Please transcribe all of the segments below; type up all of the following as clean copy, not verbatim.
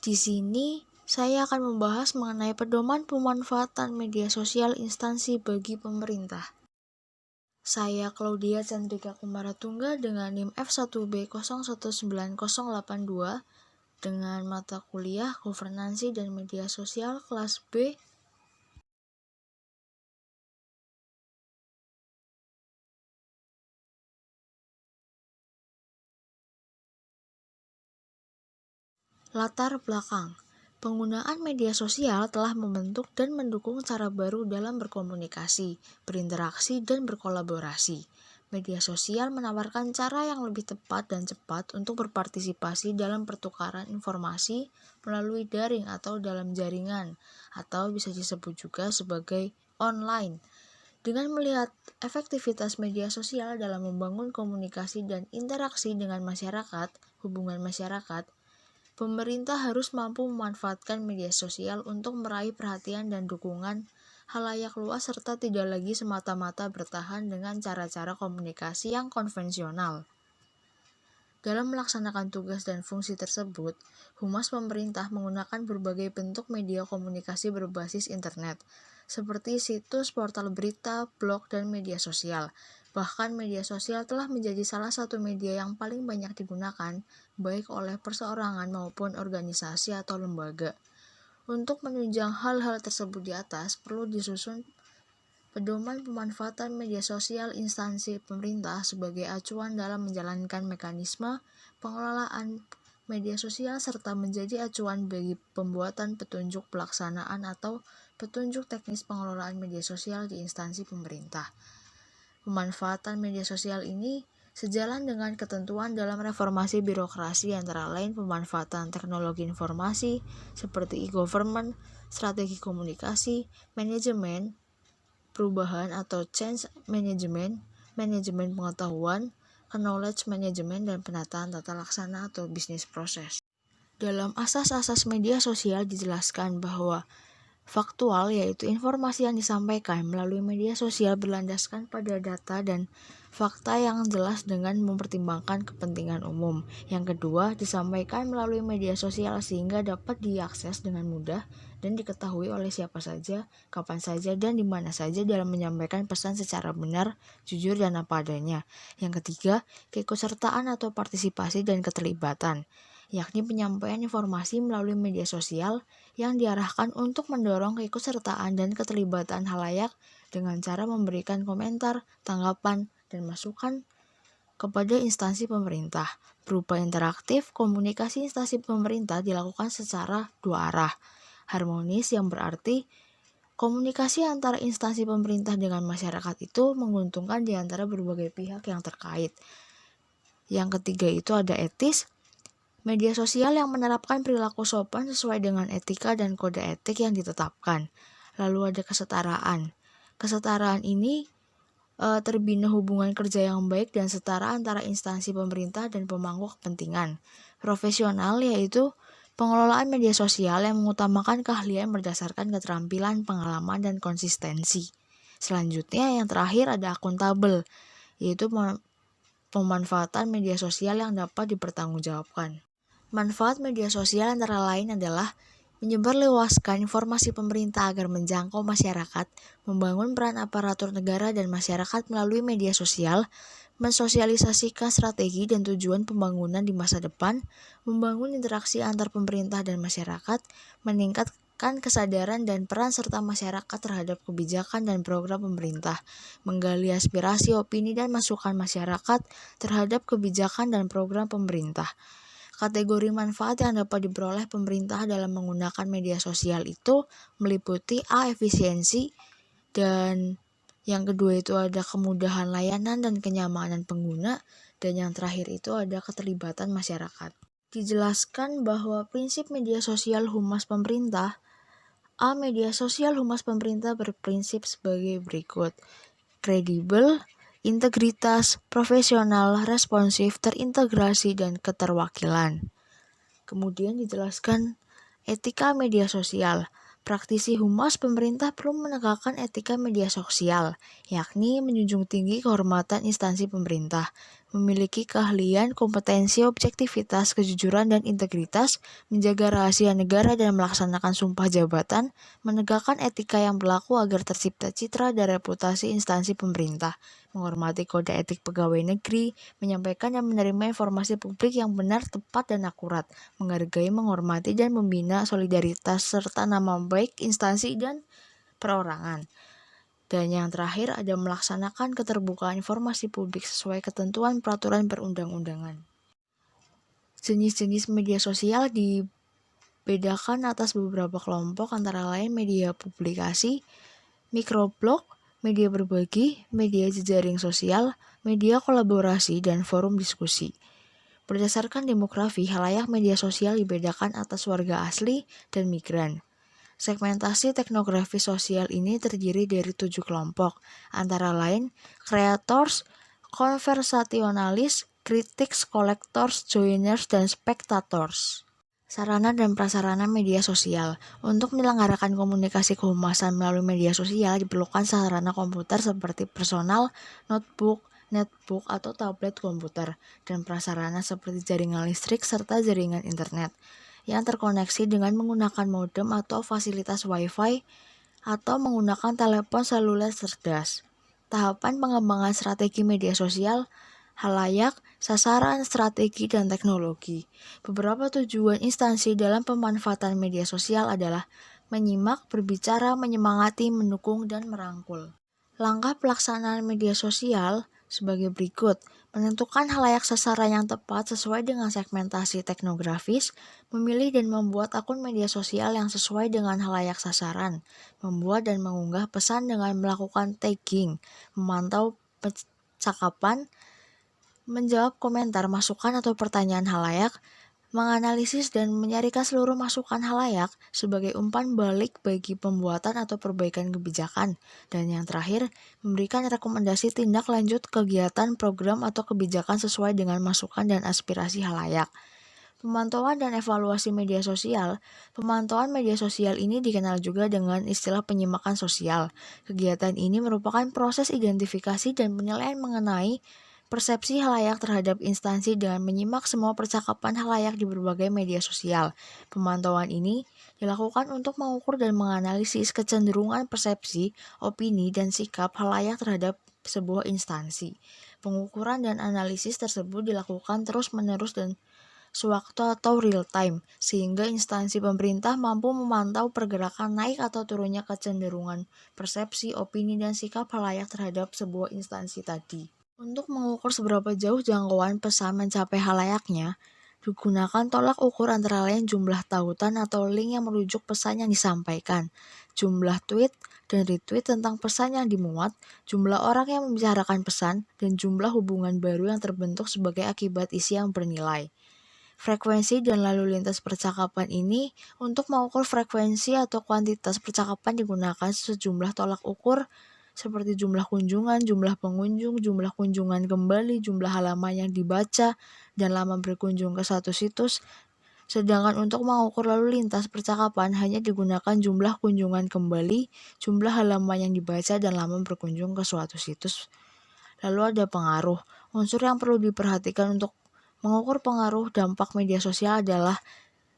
Di sini saya akan membahas mengenai pedoman pemanfaatan media sosial instansi bagi pemerintah. Saya Claudia Chandrika Kumaratungga dengan NIM F1B019082 dengan mata kuliah Governansi dan Media Sosial kelas B. Latar belakang. Penggunaan media sosial telah membentuk dan mendukung cara baru dalam berkomunikasi, berinteraksi, dan berkolaborasi. Media sosial menawarkan cara yang lebih tepat dan cepat untuk berpartisipasi dalam pertukaran informasi melalui daring atau dalam jaringan, atau bisa disebut juga sebagai online. Dengan melihat efektivitas media sosial dalam membangun komunikasi dan interaksi dengan masyarakat, hubungan masyarakat, pemerintah harus mampu memanfaatkan media sosial untuk meraih perhatian dan dukungan khalayak luas serta tidak lagi semata-mata bertahan dengan cara-cara komunikasi yang konvensional. Dalam melaksanakan tugas dan fungsi tersebut, Humas pemerintah menggunakan berbagai bentuk media komunikasi berbasis internet, seperti situs, portal berita, blog, dan media sosial. Bahkan media sosial telah menjadi salah satu media yang paling banyak digunakan, baik oleh perseorangan maupun organisasi atau lembaga. Untuk menunjang hal-hal tersebut di atas, perlu disusun pedoman pemanfaatan media sosial instansi pemerintah sebagai acuan dalam menjalankan mekanisme pengelolaan media sosial serta menjadi acuan bagi pembuatan petunjuk pelaksanaan atau petunjuk teknis pengelolaan media sosial di instansi pemerintah. Pemanfaatan media sosial ini sejalan dengan ketentuan dalam reformasi birokrasi antara lain pemanfaatan teknologi informasi seperti e-government, strategi komunikasi, manajemen, perubahan atau change management, manajemen pengetahuan, knowledge management, dan penataan tata laksana atau bisnis proses. Dalam asas-asas media sosial dijelaskan bahwa faktual yaitu informasi yang disampaikan melalui media sosial berlandaskan pada data dan fakta yang jelas dengan mempertimbangkan kepentingan umum. Yang kedua, disampaikan melalui media sosial sehingga dapat diakses dengan mudah dan diketahui oleh siapa saja, kapan saja, dan di mana saja dalam menyampaikan pesan secara benar, jujur, dan apa adanya. Yang ketiga, keikutsertaan atau partisipasi dan keterlibatan, yakni penyampaian informasi melalui media sosial yang diarahkan untuk mendorong keikutsertaan dan keterlibatan khalayak dengan cara memberikan komentar, tanggapan, dan masukan kepada instansi pemerintah. Berupa interaktif, komunikasi instansi pemerintah dilakukan secara dua arah, harmonis yang berarti komunikasi antara instansi pemerintah dengan masyarakat itu menguntungkan di antara berbagai pihak yang terkait. Yang ketiga itu ada etis, media sosial yang menerapkan perilaku sopan sesuai dengan etika dan kode etik yang ditetapkan. Lalu ada kesetaraan. Kesetaraan ini terbina hubungan kerja yang baik dan setara antara instansi pemerintah dan pemangku kepentingan. Profesional yaitu pengelolaan media sosial yang mengutamakan keahlian berdasarkan keterampilan, pengalaman, dan konsistensi. Selanjutnya yang terakhir ada akuntabel, yaitu pemanfaatan media sosial yang dapat dipertanggungjawabkan. Manfaat media sosial antara lain adalah menyebarluaskan informasi pemerintah agar menjangkau masyarakat, membangun peran aparatur negara dan masyarakat melalui media sosial, mensosialisasikan strategi dan tujuan pembangunan di masa depan, membangun interaksi antar pemerintah dan masyarakat, meningkatkan kesadaran dan peran serta masyarakat terhadap kebijakan dan program pemerintah, menggali aspirasi, opini, dan masukan masyarakat terhadap kebijakan dan program pemerintah. Kategori manfaat yang dapat diperoleh pemerintah dalam menggunakan media sosial itu meliputi A. Efisiensi, dan yang kedua itu ada kemudahan layanan dan kenyamanan pengguna, dan yang terakhir itu ada keterlibatan masyarakat. Dijelaskan bahwa prinsip media sosial Humas pemerintah. A. Media sosial Humas pemerintah berprinsip sebagai berikut: kredibel, integritas, profesional, responsif, terintegrasi, dan keterwakilan. Kemudian dijelaskan etika media sosial. Praktisi humas pemerintah perlu menegakkan etika media sosial, yakni menjunjung tinggi kehormatan instansi pemerintah, memiliki keahlian, kompetensi, objektivitas, kejujuran, dan integritas, menjaga rahasia negara dan melaksanakan sumpah jabatan, menegakkan etika yang berlaku agar tercipta citra dan reputasi instansi pemerintah, menghormati kode etik pegawai negeri, menyampaikan dan menerima informasi publik yang benar, tepat, dan akurat, menghargai, menghormati, dan membina solidaritas serta nama baik instansi dan perorangan. Dan yang terakhir ada melaksanakan keterbukaan informasi publik sesuai ketentuan peraturan perundang-undangan. Jenis-jenis media sosial dibedakan atas beberapa kelompok, antara lain media publikasi, mikroblog, media berbagi, media jejaring sosial, media kolaborasi, dan forum diskusi. Berdasarkan demografi, khalayak media sosial dibedakan atas warga asli dan migran. Segmentasi teknografi sosial ini terdiri dari 7 kelompok, antara lain creators, conversationalis, critics, collectors, joiners, dan spectators. Sarana dan prasarana media sosial. Untuk menyelenggarakan komunikasi kehumasan melalui media sosial diperlukan sarana komputer seperti personal, notebook, netbook, atau tablet komputer, dan prasarana seperti jaringan listrik serta jaringan internet yang terkoneksi dengan menggunakan modem atau fasilitas Wi-Fi atau menggunakan telepon seluler cerdas. Tahapan pengembangan strategi media sosial, khalayak, sasaran, strategi, dan teknologi. Beberapa tujuan instansi dalam pemanfaatan media sosial adalah menyimak, berbicara, menyemangati, mendukung, dan merangkul. Langkah pelaksanaan media sosial sebagai berikut: menentukan khalayak sasaran yang tepat sesuai dengan segmentasi teknografis, memilih dan membuat akun media sosial yang sesuai dengan khalayak sasaran, membuat dan mengunggah pesan dengan melakukan tagging, memantau percakapan, menjawab komentar, masukan, atau pertanyaan khalayak, menganalisis dan menyaringkan seluruh masukan khalayak sebagai umpan balik bagi pembuatan atau perbaikan kebijakan. Dan yang terakhir, memberikan rekomendasi tindak lanjut kegiatan, program, atau kebijakan sesuai dengan masukan dan aspirasi khalayak. Pemantauan dan evaluasi media sosial. Pemantauan media sosial ini dikenal juga dengan istilah penyimakan sosial. Kegiatan ini merupakan proses identifikasi dan penilaian mengenai persepsi khalayak terhadap instansi dengan menyimak semua percakapan khalayak di berbagai media sosial. Pemantauan ini dilakukan untuk mengukur dan menganalisis kecenderungan persepsi, opini, dan sikap khalayak terhadap sebuah instansi. Pengukuran dan analisis tersebut dilakukan terus-menerus dan sewaktu atau real time, sehingga instansi pemerintah mampu memantau pergerakan naik atau turunnya kecenderungan persepsi, opini, dan sikap khalayak terhadap sebuah instansi tadi. Untuk mengukur seberapa jauh jangkauan pesan mencapai khalayaknya, digunakan tolak ukur antara lain jumlah tautan atau link yang merujuk pesan yang disampaikan, jumlah tweet dan retweet tentang pesan yang dimuat, jumlah orang yang membicarakan pesan, dan jumlah hubungan baru yang terbentuk sebagai akibat isi yang bernilai. Frekuensi dan lalu lintas percakapan ini. Untuk mengukur frekuensi atau kuantitas percakapan digunakan sejumlah tolak ukur seperti jumlah kunjungan, jumlah pengunjung, jumlah kunjungan kembali, jumlah halaman yang dibaca, dan lama berkunjung ke satu situs. Sedangkan untuk mengukur lalu lintas percakapan hanya digunakan jumlah kunjungan kembali, jumlah halaman yang dibaca, dan lama berkunjung ke suatu situs. Lalu ada pengaruh. Unsur yang perlu diperhatikan untuk mengukur pengaruh dampak media sosial adalah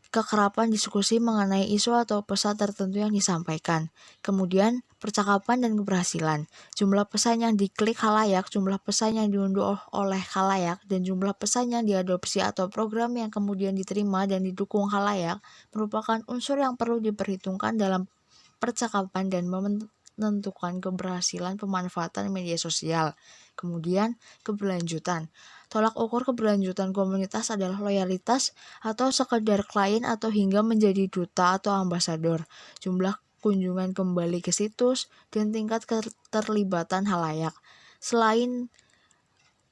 kekerapan diskusi mengenai isu atau pesan tertentu yang disampaikan. Kemudian, percakapan dan keberhasilan. Jumlah pesan yang diklik khalayak, jumlah pesan yang diunduh oleh khalayak, dan jumlah pesan yang diadopsi atau program yang kemudian diterima dan didukung khalayak merupakan unsur yang perlu diperhitungkan dalam percakapan dan menentukan keberhasilan pemanfaatan media sosial. Kemudian, keberlanjutan. Tolak ukur keberlanjutan komunitas adalah loyalitas atau sekedar klien atau hingga menjadi duta atau ambasador, jumlah kunjungan kembali ke situs, dan tingkat keterlibatan khalayak. Selain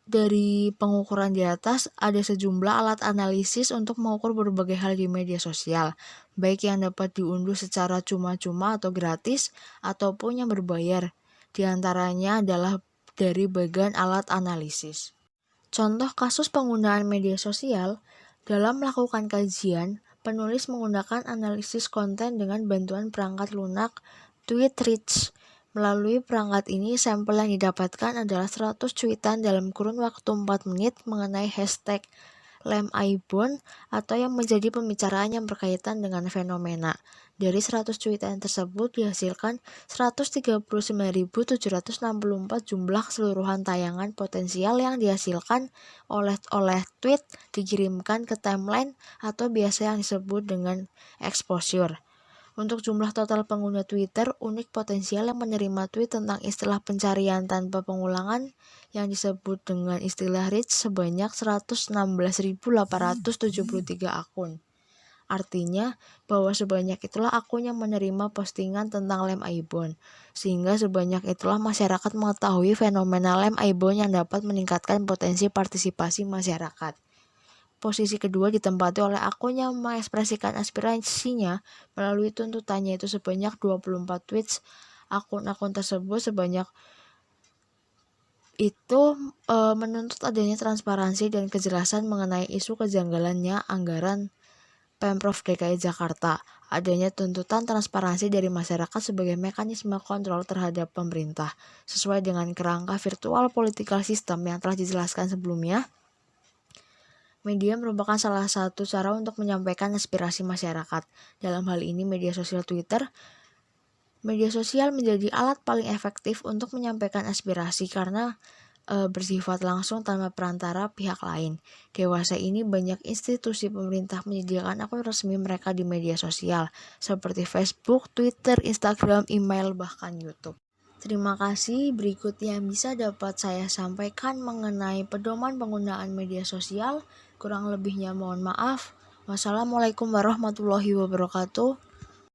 dari pengukuran di atas, ada sejumlah alat analisis untuk mengukur berbagai hal di media sosial, baik yang dapat diunduh secara cuma-cuma atau gratis, ataupun yang berbayar. Di antaranya adalah dari bagian alat analisis. Contoh kasus penggunaan media sosial. Dalam melakukan kajian, penulis menggunakan analisis konten dengan bantuan perangkat lunak Tweetreach, Melalui perangkat ini, sampel yang didapatkan adalah 100 cuitan dalam kurun waktu 4 menit mengenai hashtag #LemIbon atau yang menjadi pembicaraan yang berkaitan dengan fenomena. Dari 100 cuitan tersebut dihasilkan 139.764 jumlah keseluruhan tayangan potensial yang dihasilkan oleh tweet dikirimkan ke timeline atau biasa yang disebut dengan exposure. Untuk jumlah total pengguna Twitter, unik potensial yang menerima tweet tentang istilah pencarian tanpa pengulangan yang disebut dengan istilah reach sebanyak 116.873 akun. Artinya bahwa sebanyak itulah akun yang menerima postingan tentang #LemIbon, sehingga sebanyak itulah masyarakat mengetahui fenomena #LemIbon yang dapat meningkatkan potensi partisipasi masyarakat. Posisi kedua ditempati oleh akun yang mengekspresikan aspirasinya melalui tuntutannya itu sebanyak 24 tweets. Akun-akun tersebut sebanyak itu menuntut adanya transparansi dan kejelasan mengenai isu kejanggalannya anggaran Pemprov DKI Jakarta, adanya tuntutan transparansi dari masyarakat sebagai mekanisme kontrol terhadap pemerintah, sesuai dengan kerangka virtual political system yang telah dijelaskan sebelumnya. Media merupakan salah satu cara untuk menyampaikan aspirasi masyarakat. Dalam hal ini media sosial Twitter. Media sosial menjadi alat paling efektif untuk menyampaikan aspirasi karena bersifat langsung tanpa perantara pihak lain. Dewasa ini banyak institusi pemerintah menyediakan akun resmi mereka di media sosial seperti Facebook, Twitter, Instagram, email, bahkan YouTube. Terima kasih. Berikut yang bisa dapat saya sampaikan mengenai pedoman penggunaan media sosial. Kurang lebihnya mohon maaf. Wassalamualaikum warahmatullahi wabarakatuh.